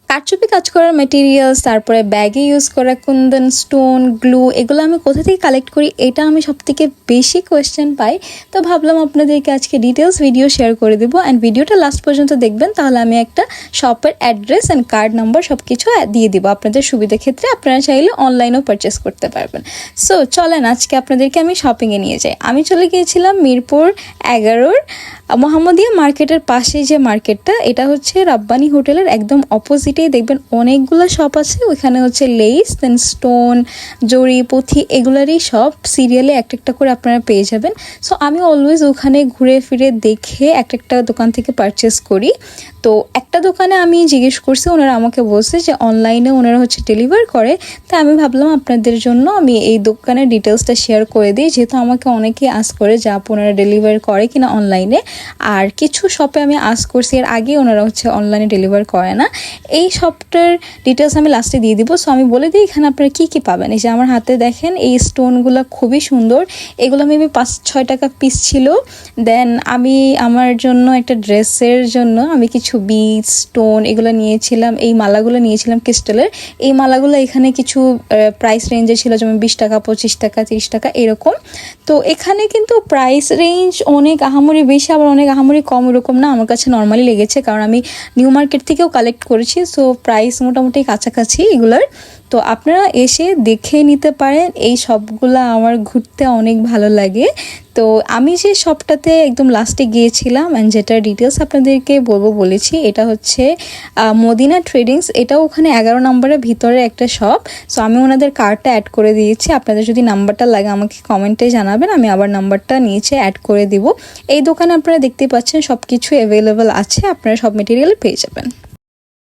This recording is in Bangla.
কারচুপি কাজ করার ম্যাটেরিয়ালস, তারপরে ব্যাগে ইউজ করা কুন্দন, স্টোন, গ্লু, এগুলো আমি কোথা থেকে কালেক্ট করি এটা আমি সবথেকে বেশি কোয়েশ্চেন পাই। তো ভাবলাম আপনাদেরকে আজকে ডিটেলস ভিডিও শেয়ার করে দেবো অ্যান্ড ভিডিওটা লাস্ট পর্যন্ত দেখবেন, তাহলে আমি একটা শপের অ্যাড্রেস অ্যান্ড কার্ড নাম্বার সব কিছু দিয়ে দিব আপনাদের সুবিধা ক্ষেত্রে। আপনারা চাইলে অনলাইনেও পারচেস করতে পারবেন। সো চলেন আজকে আপনাদেরকে আমি শপিংয়ে নিয়ে যাই। আমি চলে গিয়েছিলাম মিরপুর 11 মোহাম্মদিয়া মার্কেটের পাশে যে মার্কেটটা, এটা হচ্ছে রাব্বানি হোটেলের একদম অপোজিটেই দেখবেন অনেকগুলো শপ আছে। ওইখানে হচ্ছে লেস, দেন স্টোন, জড়ি, পুঁথি, এগুলারই সব সিরিয়ালে একটা একটা করে আপনারা পেয়ে যাবেন। সো আমি অলওয়েজ ওখানে ঘুরে ফিরে দেখে একটা একটা দোকান থেকে পারচেস করি। তো একটা দোকানে আমি জিজ্ঞেস করছি, ওনারা আমাকে বলছে যে অনলাইনে ওনারা হচ্ছে ডেলিভার করে। তাই আমি ভাবলাম আপনাদের জন্য আমি এই দোকানের ডিটেলসটা শেয়ার করে দিই, যেহেতু আমাকে অনেকেই আস্ক করে যে আপু ওনারা ডেলিভার করে কিনা অনলাইনে। আর কিছু শপে আমি আস্ক করছি এর আগে, ওনারা হচ্ছে অনলাইনে ডেলিভার করে না। এই শপটার ডিটেলস আমি লাস্টে দিয়ে দিব। সো আমি বলে দিই এখানে আপনারা কী কী পাবেন। এই যে আমার হাতে দেখেন এই স্টোনগুলো খুবই সুন্দর, এগুলো মেবি 5-6 টাকা পিস ছিল। দেন আমি আমার জন্য একটা ড্রেসের জন্য আমি কিছু বিট, স্টোন এগুলো নিয়েছিলাম। এই মালাগুলো নিয়েছিলাম ক্রিস্টালের। এই মালাগুলো এখানে কিছু প্রাইস রেঞ্জে ছিল, যেমন 20 টাকা, 25 টাকা, 30 টাকা এরকম। তো এখানে কিন্তু প্রাইস রেঞ্জ অনেক আহামরি বেশি, আবার অনেক আহামরি কম, এরকম না। আমার কাছে নর্মালি লেগেছে, কারণ আমি নিউ মার্কেট থেকেও কালেক্ট করেছি। সো প্রাইস মোটামুটি কাছাকাছি এগুলোর। তো আপনারা এসে দেখে নিতে পারেন। এই সবগুলা আমার ঘুরতে অনেক ভালো লাগে। তো আমি যে শপটাতে একদম লাস্টে গিয়েছিলাম অ্যান্ড যেটার ডিটেলস আপনাদেরকে বলেছি, এটা হচ্ছে মদিনা ট্রেডিংস। এটাও ওখানে 11 নম্বরের ভিতরে একটা শপ। সো আমি ওনাদের কার্ডটা অ্যাড করে দিয়েছি। আপনাদের যদি নাম্বারটা লাগে আমাকে কমেন্টে জানাবেন, আমি আবার নাম্বারটা নিচে অ্যাড করে দিব। এই দোকানে আপনারা দেখতে পাচ্ছেন সব কিছু অ্যাভেলেবেল আছে, আপনারা সব মেটেরিয়াল পেয়ে যাবেন।